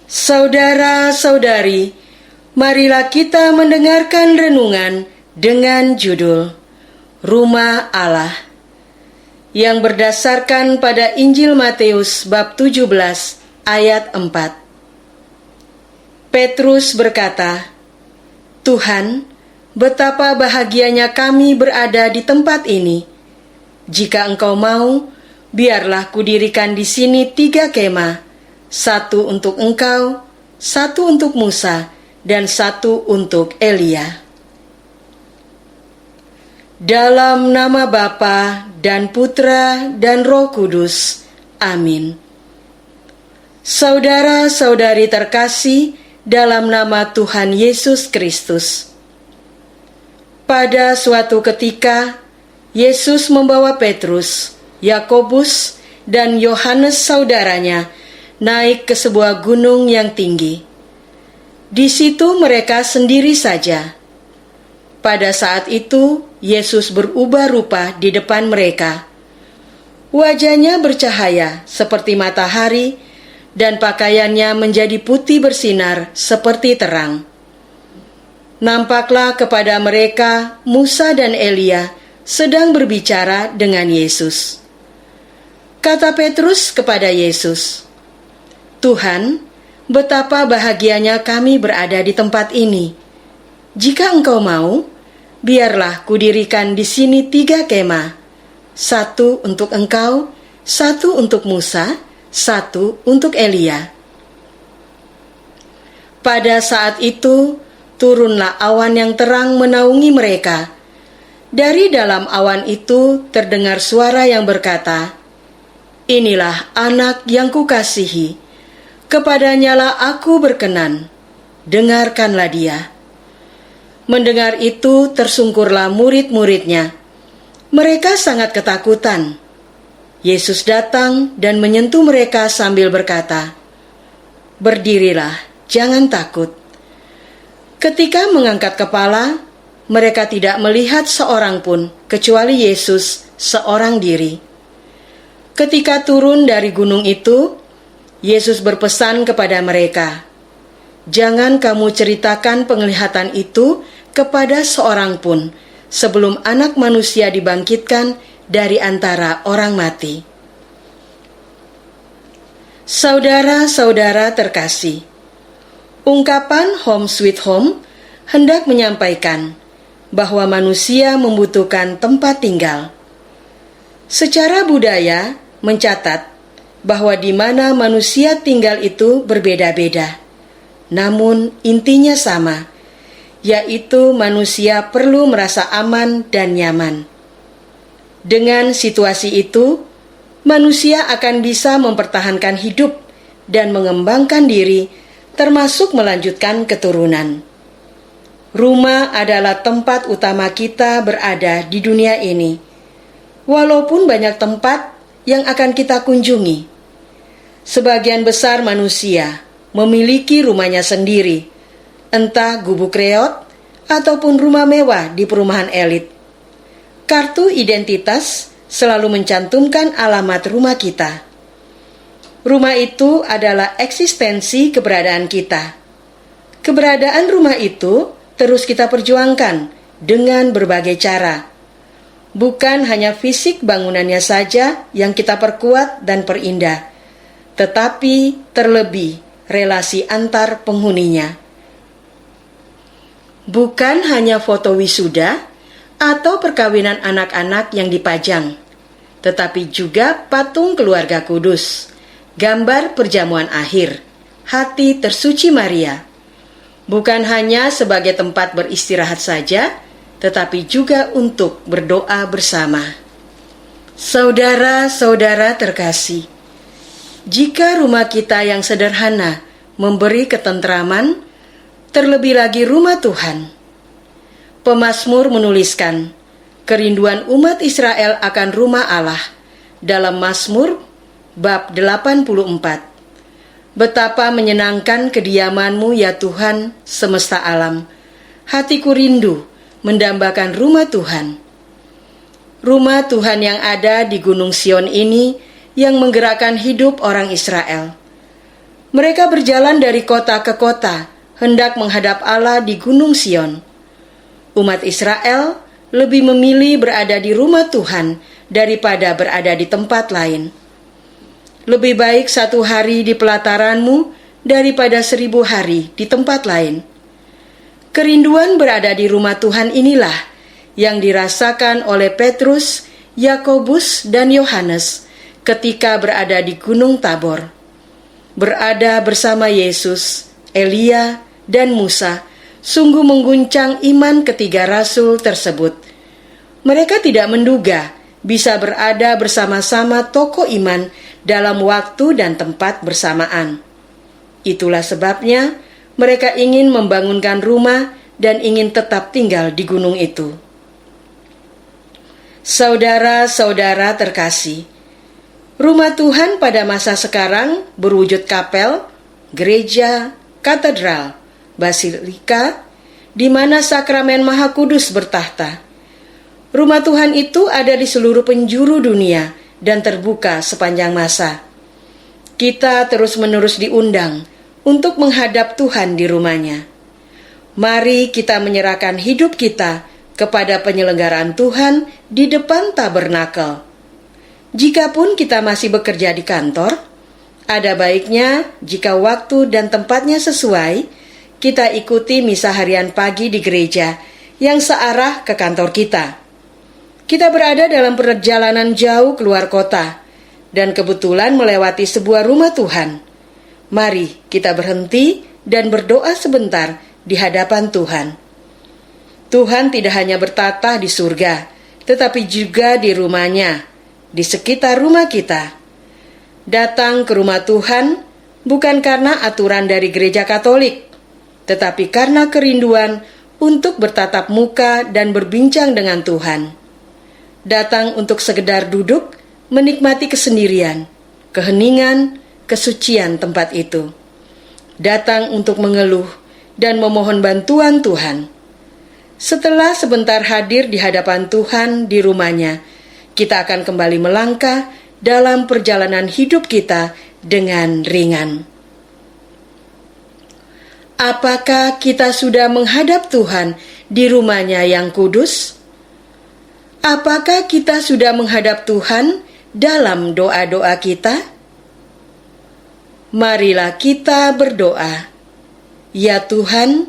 Saudara-saudari, marilah kita mendengarkan renungan dengan judul Rumah Allah yang berdasarkan pada Injil Matius bab 17 ayat 4. Petrus berkata, "Tuhan, betapa bahagianya kami berada di tempat ini. Jika Engkau mau, biarlah kudirikan di sini 3 kemah, 1 untuk Engkau, 1 untuk Musa, dan 1 untuk Elia." Dalam nama Bapa dan Putra dan Roh Kudus. Amin. Saudara-saudari terkasih dalam nama Tuhan Yesus Kristus. Pada suatu ketika, Yesus membawa Petrus, Yakobus, dan Yohanes saudaranya naik ke sebuah gunung yang tinggi. Di situ mereka sendiri saja. Pada saat itu, Yesus berubah rupa di depan mereka. Wajahnya bercahaya seperti matahari, dan pakaiannya menjadi putih bersinar seperti terang. Nampaklah kepada mereka Musa dan Elia sedang berbicara dengan Yesus. Kata Petrus kepada Yesus, "Tuhan, betapa bahagianya kami berada di tempat ini. Jika Engkau mau, biarlah kudirikan di sini 3 kemah, 1 untuk Engkau, 1 untuk Musa, 1 untuk Elia." Pada saat itu, turunlah awan yang terang menaungi mereka. Dari dalam awan itu terdengar suara yang berkata, "Inilah anak yang kukasihi, kepadanyalah aku berkenan, dengarkanlah dia." Mendengar itu tersungkurlah murid-muridnya. Mereka sangat ketakutan. Yesus datang dan menyentuh mereka sambil berkata, "Berdirilah, jangan takut." Ketika mengangkat kepala, mereka tidak melihat seorang pun kecuali Yesus seorang diri. Ketika turun dari gunung itu, Yesus berpesan kepada mereka, "Jangan kamu ceritakan penglihatan itu kepada seorang pun sebelum Anak Manusia dibangkitkan dari antara orang mati." Saudara-saudara terkasih, ungkapan Home Sweet Home hendak menyampaikan bahwa manusia membutuhkan tempat tinggal. Secara budaya mencatat bahwa di mana manusia tinggal itu berbeda-beda, namun intinya sama, yaitu manusia perlu merasa aman dan nyaman. Dengan situasi itu, manusia akan bisa mempertahankan hidup dan mengembangkan diri, termasuk melanjutkan keturunan. Rumah adalah tempat utama kita berada di dunia ini, walaupun banyak tempat yang akan kita kunjungi. Sebagian besar manusia memiliki rumahnya sendiri, entah gubuk reot ataupun rumah mewah di perumahan elit. Kartu identitas selalu mencantumkan alamat rumah kita. Rumah itu adalah eksistensi keberadaan kita. Keberadaan rumah itu terus kita perjuangkan dengan berbagai cara. Bukan hanya fisik bangunannya saja yang kita perkuat dan perindah, tetapi terlebih relasi antar penghuninya. Bukan hanya foto wisuda atau perkawinan anak-anak yang dipajang, tetapi juga patung keluarga kudus, gambar perjamuan akhir, hati tersuci Maria. Bukan hanya sebagai tempat beristirahat saja, tetapi juga untuk berdoa bersama. Saudara-saudara terkasih, jika rumah kita yang sederhana memberi ketentraman, terlebih lagi rumah Tuhan. Pemazmur menuliskan kerinduan umat Israel akan rumah Allah dalam Mazmur bab 84. "Betapa menyenangkan kediaman-Mu ya Tuhan semesta alam. Hatiku rindu mendambakan rumah Tuhan." Rumah Tuhan yang ada di Gunung Sion ini yang menggerakkan hidup orang Israel. Mereka berjalan dari kota ke kota, hendak menghadap Allah di Gunung Sion. Umat Israel lebih memilih berada di rumah Tuhan daripada berada di tempat lain. Lebih baik 1 hari di pelataranmu daripada 1000 hari di tempat lain. Kerinduan berada di rumah Tuhan inilah yang dirasakan oleh Petrus, Yakobus, dan Yohanes ketika berada di Gunung Tabor. Berada bersama Yesus, Elia, dan Musa sungguh mengguncang iman ketiga rasul tersebut. Mereka tidak menduga bisa berada bersama-sama tokoh iman dalam waktu dan tempat bersamaan. Itulah sebabnya mereka ingin membangunkan rumah dan ingin tetap tinggal di gunung itu. Saudara-saudara terkasih, rumah Tuhan pada masa sekarang berwujud kapel, gereja, katedral, basilika, di mana sakramen Maha Kudus bertahta. Rumah Tuhan itu ada di seluruh penjuru dunia dan terbuka sepanjang masa. Kita terus-menerus diundang untuk menghadap Tuhan di rumahnya. Mari kita menyerahkan hidup kita kepada penyelenggaraan Tuhan di depan tabernakel. Jikapun kita masih bekerja di kantor, ada baiknya jika waktu dan tempatnya sesuai, kita ikuti misa harian pagi di gereja yang searah ke kantor kita. Kita berada dalam perjalanan jauh keluar kota dan kebetulan melewati sebuah rumah Tuhan. Mari kita berhenti dan berdoa sebentar di hadapan Tuhan. Tuhan tidak hanya bertata di surga, tetapi juga di rumahnya, di sekitar rumah kita. Datang ke rumah Tuhan bukan karena aturan dari gereja Katolik, tetapi karena kerinduan untuk bertatap muka dan berbincang dengan Tuhan. Datang untuk sekedar duduk, menikmati kesendirian, keheningan, kesucian tempat itu. Datang untuk mengeluh dan memohon bantuan Tuhan. Setelah sebentar hadir di hadapan Tuhan di rumahnya, kita akan kembali melangkah dalam perjalanan hidup kita dengan ringan. Apakah kita sudah menghadap Tuhan di rumahnya yang kudus? Apakah kita sudah menghadap Tuhan dalam doa-doa kita? Marilah kita berdoa. Ya Tuhan,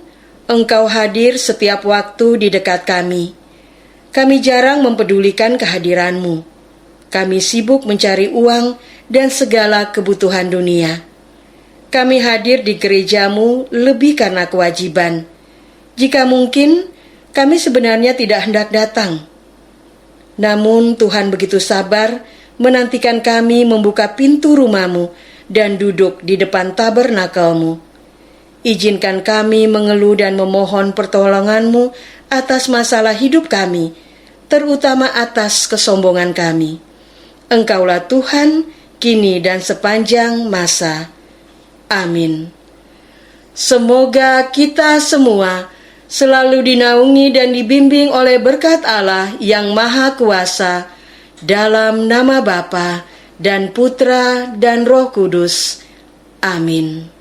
Engkau hadir setiap waktu di dekat kami. Kami jarang mempedulikan kehadiran-Mu. Kami sibuk mencari uang dan segala kebutuhan dunia. Kami hadir di gereja-Mu lebih karena kewajiban. Jika mungkin, kami sebenarnya tidak hendak datang. Namun Tuhan begitu sabar menantikan kami membuka pintu rumah-Mu dan duduk di depan tabernakel-Mu. Izinkan kami mengeluh dan memohon pertolongan-Mu atas masalah hidup kami, terutama atas kesombongan kami. Engkaulah Tuhan, kini dan sepanjang masa. Amin. Semoga kita semua selalu dinaungi dan dibimbing oleh berkat Allah yang Maha Kuasa, dalam nama Bapa dan Putra dan Roh Kudus. Amin.